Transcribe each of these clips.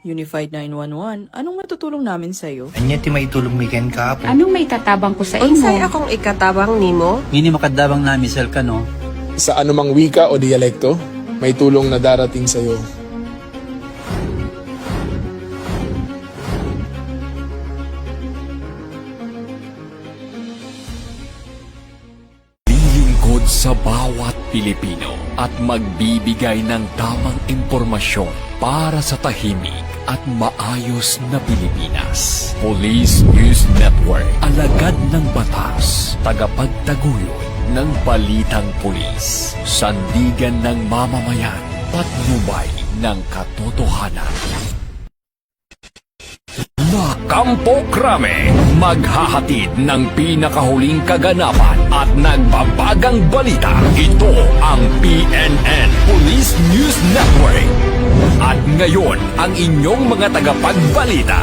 Unified 911, anong matutulong namin sa'yo? Anya ti maitulong mi ken ka po. Anong may tatabang ko sa Unsay imo? akong ikatabang nimo? Ngini makadabang na misal ka no. Sa anumang wika o dialekto, may tulong na darating sa iyo. Lilingkod sa bawat Pilipino at magbibigay ng tamang impormasyon para sa tahimik at maayos na Pilipinas. Police News Network, alagad ng batas, tagapagtaguyod ng balitang pulis, sandigan ng mamamayan, patnubay ng katotohanan. Na Kampo Krame, maghahatid ng pinakahuling kaganapan at nagbabagang balita. Ito ang PNN Police News Network. At ngayon, ang inyong mga tagapagbalita.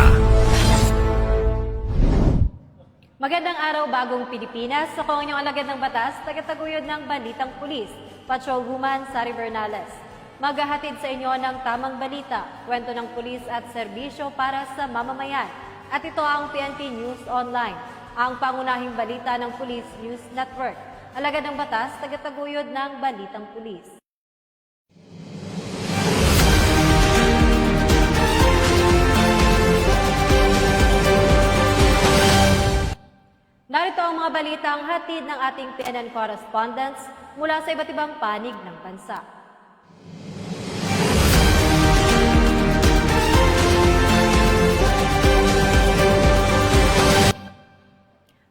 Magandang araw, bagong Pilipinas. Ako ang inyong alagad ng batas, tagataguyod ng Balitang Pulis, Patrolwoman Sari Bernales. Maghahatid sa inyo ng tamang balita, kwento ng pulis at serbisyo para sa mamamayan. At ito ang PNP News Online, ang pangunahing balita ng Police News Network. Alagad ng batas, tagataguyod ng Balitang Pulis. Narito ang mga balitang hatid ng ating PNN correspondents mula sa iba't ibang panig ng bansa.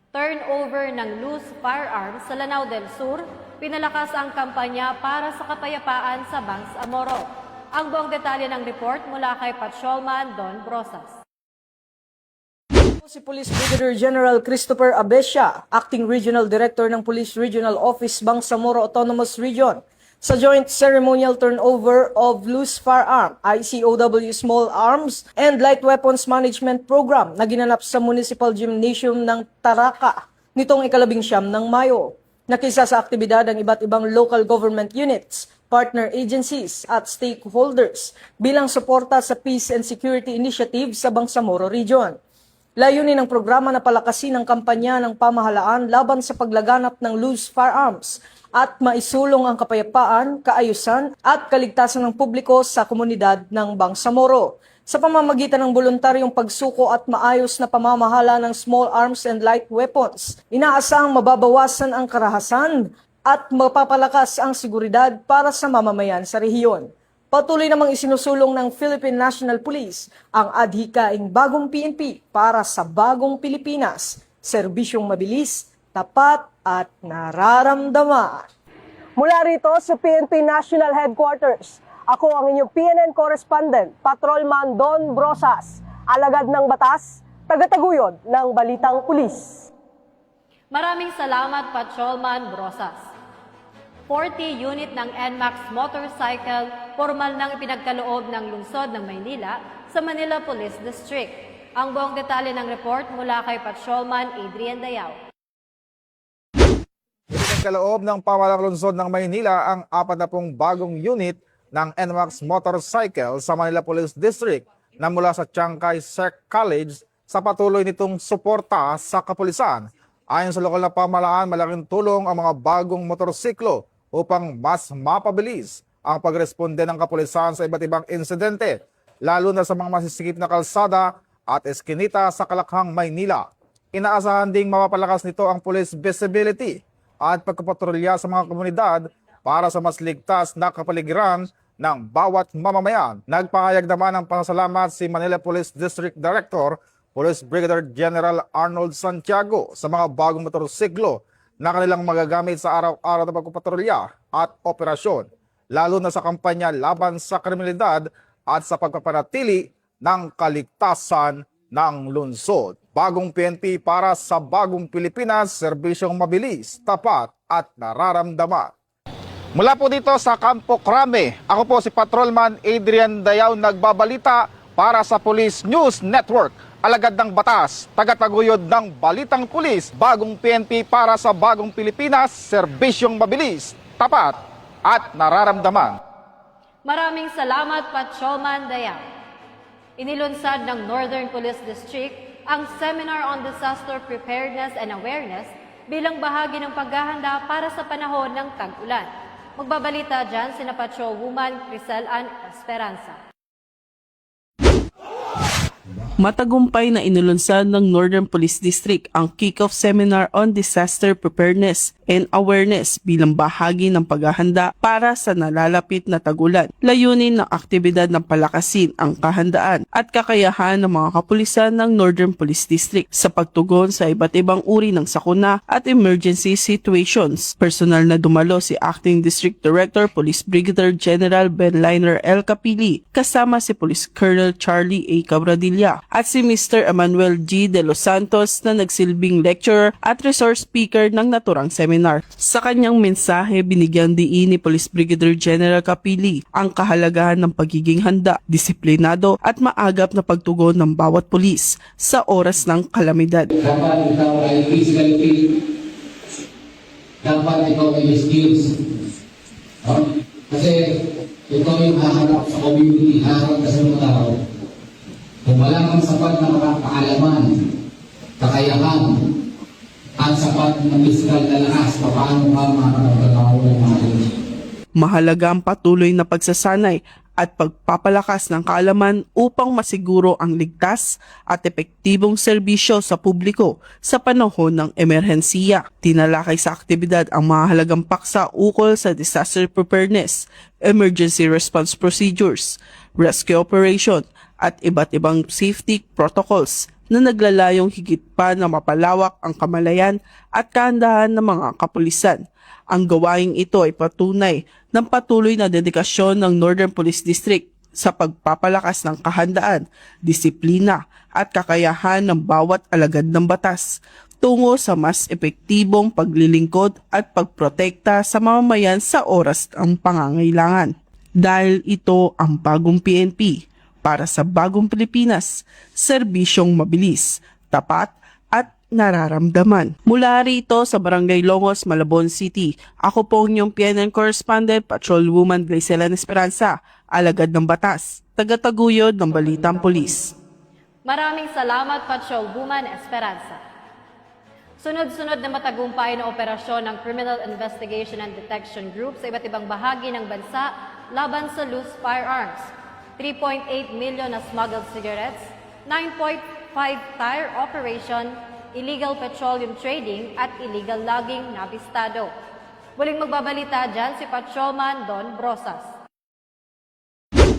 Turnover ng loose firearms sa Lanao del Sur, pinalakas ang kampanya para sa kapayapaan sa Bangsamoro. Ang buong detalye ng report mula kay Patrolman Don Brosas. Si Police Brigadier General Christopher Abescia, Acting Regional Director ng Police Regional Office Bangsamoro Autonomous Region, sa joint ceremonial turnover of loose firearm, ICOW Small Arms and Light Weapons Management Program na ginanap sa Municipal Gymnasium ng Taraca nitong 19 ng Mayo. Nakisa sa aktibidad ang iba't ibang local government units, partner agencies at stakeholders bilang suporta sa Peace and Security Initiative sa Bangsamoro Region. Layunin ng programa na palakasin ang kampanya ng pamahalaan laban sa paglaganap ng loose firearms at maisulong ang kapayapaan, kaayusan at kaligtasan ng publiko sa komunidad ng Bangsamoro. Sa pamamagitan ng voluntaryong pagsuko at maayos na pamamahala ng small arms and light weapons, inaasahang mababawasan ang karahasan at mapapalakas ang seguridad para sa mamamayan sa rehiyon. Patuloy namang isinusulong ng Philippine National Police ang adhikaing bagong PNP para sa bagong Pilipinas, serbisyong mabilis, tapat at nararamdaman. Mula rito sa PNP National Headquarters, ako ang inyong PNN correspondent, Patrolman Don Brosas, alagad ng batas, tagataguyod ng Balitang Pulis. Maraming salamat, Patrolman Brosas. 40 unit ng NMAX motorcycle formal nang ipinagkaloob ng lungsod ng Maynila sa Manila Police District. Ang buong detalye ng report mula kay Patrolman Adrian Dayaw. Ipinagkaloob ng pamahalang lungsod ng Maynila ang 40 bagong unit ng NMAX motorcycle sa Manila Police District na mula sa Chancay Sec College sa patuloy nitong suporta sa kapulisan. Ayon sa lokal na pamahalaan, malaking tulong ang mga bagong motorsiklo upang mas mapabilis ang pagresponde ng kapulisan sa iba't ibang insidente, lalo na sa mga masisikip na kalsada at eskinita sa Kalakhang, Maynila. Inaasahan ding mapapalakas nito ang police visibility at pagpapatrolya sa mga komunidad para sa mas ligtas na kapaligiran ng bawat mamamayan. Nagpahayag naman ng pasasalamat si Manila Police District Director, Police Brigadier General Arnold Santiago sa mga bagong motorsiklo na kanilang magagamit sa araw-araw na pagpapatrolya at operasyon, lalo na sa kampanya laban sa kriminalidad at sa pagpapanatili ng kaligtasan ng lungsod. Bagong PNP para sa bagong Pilipinas, serbisyong mabilis, tapat at nararamdaman. Mula po dito sa Kampo Krame, ako po si Patrolman Adrian Dayaw, nagbabalita para sa Police News Network. Alagad ng batas, tagataguyod ng Balitang Pulis, bagong PNP para sa bagong Pilipinas, serbisyong mabilis, tapat at nararamdaman. Maraming salamat, Patrolman Dayaw. Inilunsad ng Northern Police District ang Seminar on Disaster Preparedness and Awareness bilang bahagi ng paghahanda para sa panahon ng tag-ulan. Magbabalita dyan sina Patrolwoman Crisel Ann Esperanza. Matagumpay na inilunsad ng Northern Police District ang kick-off seminar on disaster preparedness and awareness bilang bahagi ng paghahanda para sa nalalapit na tag-ulan. Layunin ng aktibidad ng palakasin ang kahandaan at kakayahan ng mga kapulisan ng Northern Police District sa pagtugon sa iba't ibang uri ng sakuna at emergency situations. Personal na dumalo si Acting District Director Police Brigadier General Benliner L. Capili kasama si Police Colonel Charlie A. Cabradilla at si Mr. Emmanuel G. De Los Santos na nagsilbing lecturer at resource speaker ng naturang seminar. Sa kanyang mensahe, binigyan diin ni Police Brigadier General Capili ang kahalagahan ng pagiging handa, disiplinado at maagap na pagtugon ng bawat pulis sa oras ng kalamidad. Dapat ikaw ay physically fit. Dapat ikaw ay skills. Kasi ikaw yung haharap sa community, haharap ka sa mga tao. Kung wala kang sapat na kaalaman, kakayahan, at sapat na physical na lakas, paano ka makakapagtrabaho ng mga ito? Mahalaga ang patuloy na pagsasanay at pagpapalakas ng kaalaman upang masiguro ang ligtas at epektibong serbisyo sa publiko sa panahon ng emerhensiya. Tinalakay sa aktibidad ang mahalagang paksa ukol sa disaster preparedness, emergency response procedures, rescue operation, at iba't ibang safety protocols na naglalayong higit pa na mapalawak ang kamalayan at kahandahan ng mga kapulisan. Ang gawaing ito ay patunay ng patuloy na dedikasyon ng Northern Police District sa pagpapalakas ng kahandaan, disiplina at kakayahan ng bawat alagad ng batas tungo sa mas epektibong paglilingkod at pagprotekta sa mamamayan sa oras ng pangangailangan. Dahil ito ang bagong PNP, para sa bagong Pilipinas, serbisyong mabilis, tapat at nararamdaman. Mula rito sa Barangay Longos, Malabon City, ako po ang inyong PNN correspondent, Patrolwoman Crisel Ann Esperanza, alagad ng batas, tagataguyod ng Balitang Pulis. Maraming salamat, Patrolwoman Esperanza. Sunod-sunod na matagumpay na operasyon ng Criminal Investigation and Detection Group sa iba't ibang bahagi ng bansa laban sa loose firearms. 3.8 million na smuggled cigarettes, 9.5 tire operation, illegal petroleum trading at illegal logging na abistado. Muling magbabalita dyan si Patrolman Don Brosas.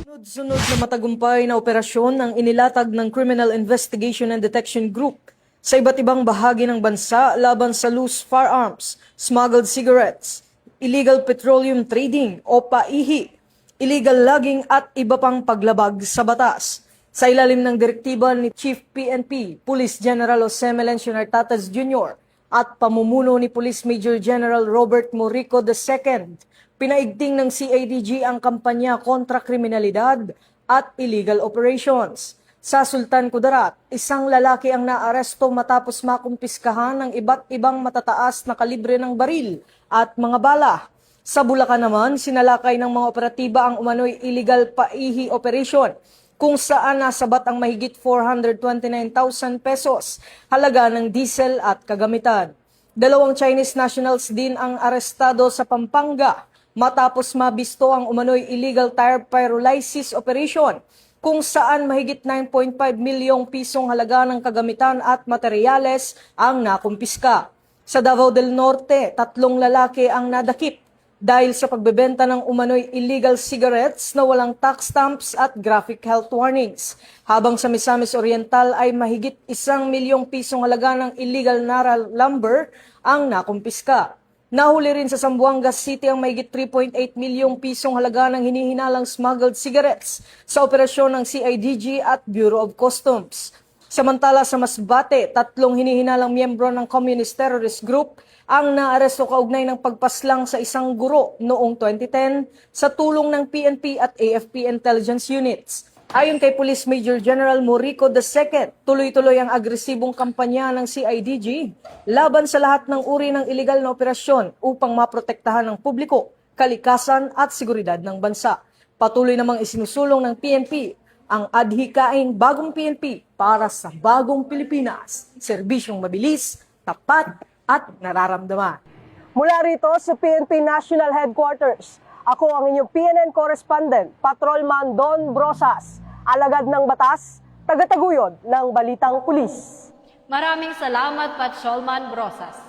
Sunod-sunod na matagumpay na operasyon ang inilatag ng Criminal Investigation and Detection Group sa iba't ibang bahagi ng bansa laban sa loose firearms, smuggled cigarettes, illegal petroleum trading o PAIHI, illegal logging at iba pang paglabag sa batas. Sa ilalim ng direktiba ni Chief PNP, Police General Jose Melencio Nartates Jr. at pamumuno ni Police Major General Robert Morico II, pinaigting ng CIDG ang kampanya kontra kriminalidad at illegal operations. Sa Sultan Kudarat, isang lalaki ang naaresto matapos makumpiskahan ng iba't ibang matataas na kalibre ng baril at mga bala. Sa Bulacan naman, sinalakay ng mga operatiba ang umano'y illegal PAIHI operation kung saan nasabat ang mahigit 429,000 pesos halaga ng diesel at kagamitan. 2 Chinese nationals din ang arestado sa Pampanga matapos mabisto ang umano'y illegal tire pyrolysis operation kung saan mahigit 9.5 milyong pisong halaga ng kagamitan at materyales ang nakumpiska. Sa Davao del Norte, 3 lalaki ang nadakip dahil sa pagbebenta ng umano'y illegal cigarettes na walang tax stamps at graphic health warnings. Habang sa Misamis Oriental ay mahigit 1 milyong pisong halaga ng illegal nara lumber ang nakumpiska. Nahuli rin sa Zamboanga City ang mahigit 3.8 milyong pisong halaga ng hinihinalang smuggled cigarettes sa operasyon ng CIDG at Bureau of Customs. Samantala sa Masbate, 3 hinihinalang miyembro ng Communist Terrorist Group ang naaresto kaugnay ng pagpaslang sa isang guro noong 2010 sa tulong ng PNP at AFP intelligence units. Ayon kay Police Major General Morico II, tuloy-tuloy ang agresibong kampanya ng CIDG laban sa lahat ng uri ng iligal na operasyon upang maprotektahan ng publiko, kalikasan at seguridad ng bansa. Patuloy namang isinusulong ng PNP ang adhikaing bagong PNP para sa bagong Pilipinas. Serbisyong mabilis, tapat at nararamdaman. Mula rito sa PNP National Headquarters, ako ang inyong PNN correspondent, Patrolman Don Brosas, alagad ng batas, tagataguyod ng Balitang Pulis. Maraming salamat, Patrolman Brosas.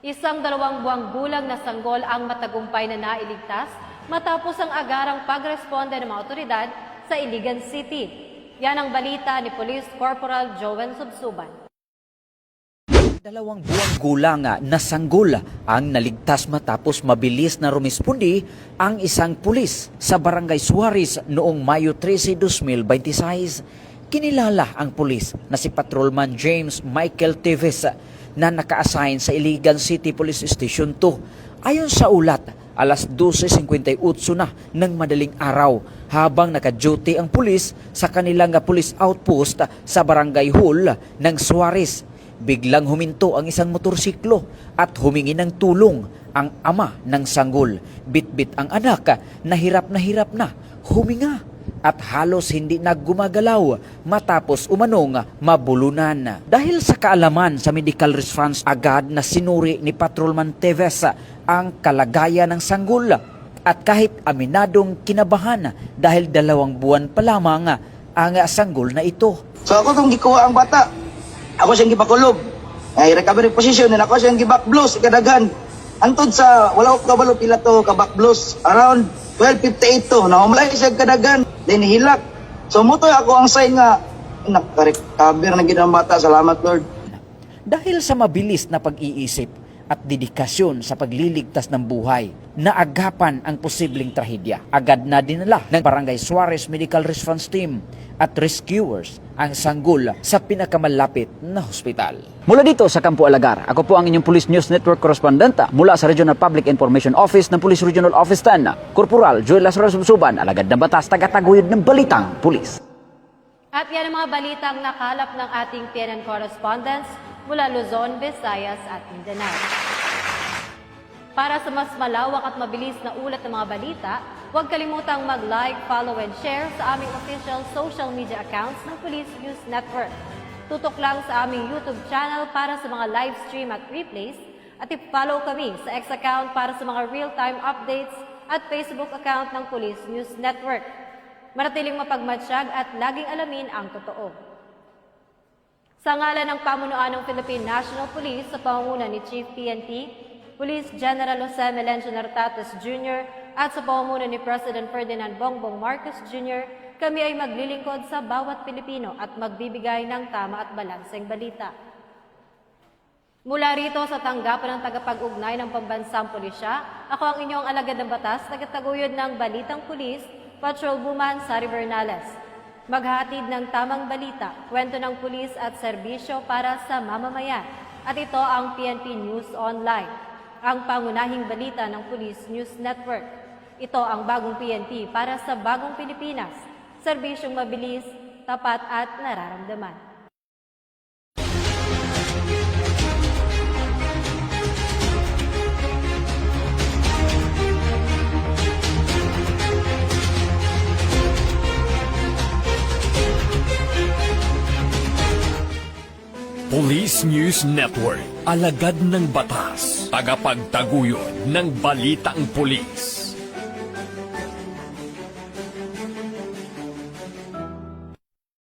Isang 2 buwang gulang na sanggol ang matagumpay na nailigtas matapos ang agarang pagresponde ng mga otoridad sa Iligan City. Yan ang balita ni Police Corporal Joven Subsuban. 2 buwang gulang na sanggol ang naligtas matapos mabilis na rumispondi ang isang pulis sa Barangay Suarez noong Mayo 13, 2026. Kinilala ang pulis na si Patrolman James Michael Teves na naka-assign sa Iligan City Police Station 2. Ayon sa ulat, alas 12:58 na ng madaling araw habang naka-duty ang pulis sa kanilang police outpost sa Barangay Hall ng Suarez. Biglang huminto ang isang motorsiklo at humingi ng tulong ang ama ng sanggol. Bit-bit ang anak na hirap na huminga at halos hindi naggumagalaw matapos umanong mabulunan. Dahil sa kaalaman sa medical response, agad na sinuri ni Patrolman Teves ang kalagayan ng sanggol at kahit aminadong kinabahan dahil 2 buwan pa lamang ang sanggol na ito. So ako itong gikuha ang bata. Ako siyang gipakulob. Ay recovery position and ako siyang gibakblos kadagan. Antod sa wala ko kabalo pila to kabakblos around 12:58 to. Naumlay siya kadagan. Then hilak. So mutoy ako ang sign nga naka-recover na gid ang bata. Salamat Lord. Dahil sa mabilis na pag-iisip at dedikasyon sa pagliligtas ng buhay, naagapan ang posibleng trahedya. Agad na dinala ng Barangay Suarez Medical Response Team at rescuers ang sanggol sa pinakamalapit na hospital. Mula dito sa Campo Alagar, ako po ang inyong Police News Network correspondent mula sa Regional Public Information Office ng Police Regional Office 10, Corporal Joel Lazaro Subsuban, alagad ng batas, tagataguyod ng Balitang Pulis. At yan ang mga balitang nakalap ng ating PNN correspondents mula Luzon, Visayas at Mindanao. Para sa mas malawak at mabilis na ulat ng mga balita, huwag kalimutang mag-like, follow and share sa aming official social media accounts ng Police News Network. Tutok lang sa aming YouTube channel para sa mga live stream at replays at i-follow kami sa X account para sa mga real-time updates at Facebook account ng Police News Network. Manatiling mapagmatsyag at laging alamin ang totoo. Sa ngalan ng pamunuan ng Philippine National Police sa pamumuno ni Chief PNP, Police General Jose Melencio Nartates Jr. at sa pamumuno ni President Ferdinand Bongbong Marcos Jr., kami ay maglilingkod sa bawat Pilipino at magbibigay ng tama at balanseng balita. Mula rito sa tanggapan ng tagapag-ugnay ng Pambansang Pulisya, ako ang inyong alagad ng batas, tagataguyod ng Balitang Pulis, Patrolwoman Sari Bernales. Maghahatid ng tamang balita, kwento ng pulis at serbisyo para sa mamamayan. At ito ang PNP News Online, ang pangunahing balita ng Police News Network. Ito ang bagong PNP para sa bagong Pilipinas. Serbisyong mabilis, tapat at nararamdaman. Police News Network, alagad ng batas, tagapagtaguyod ng Balitang Pulis.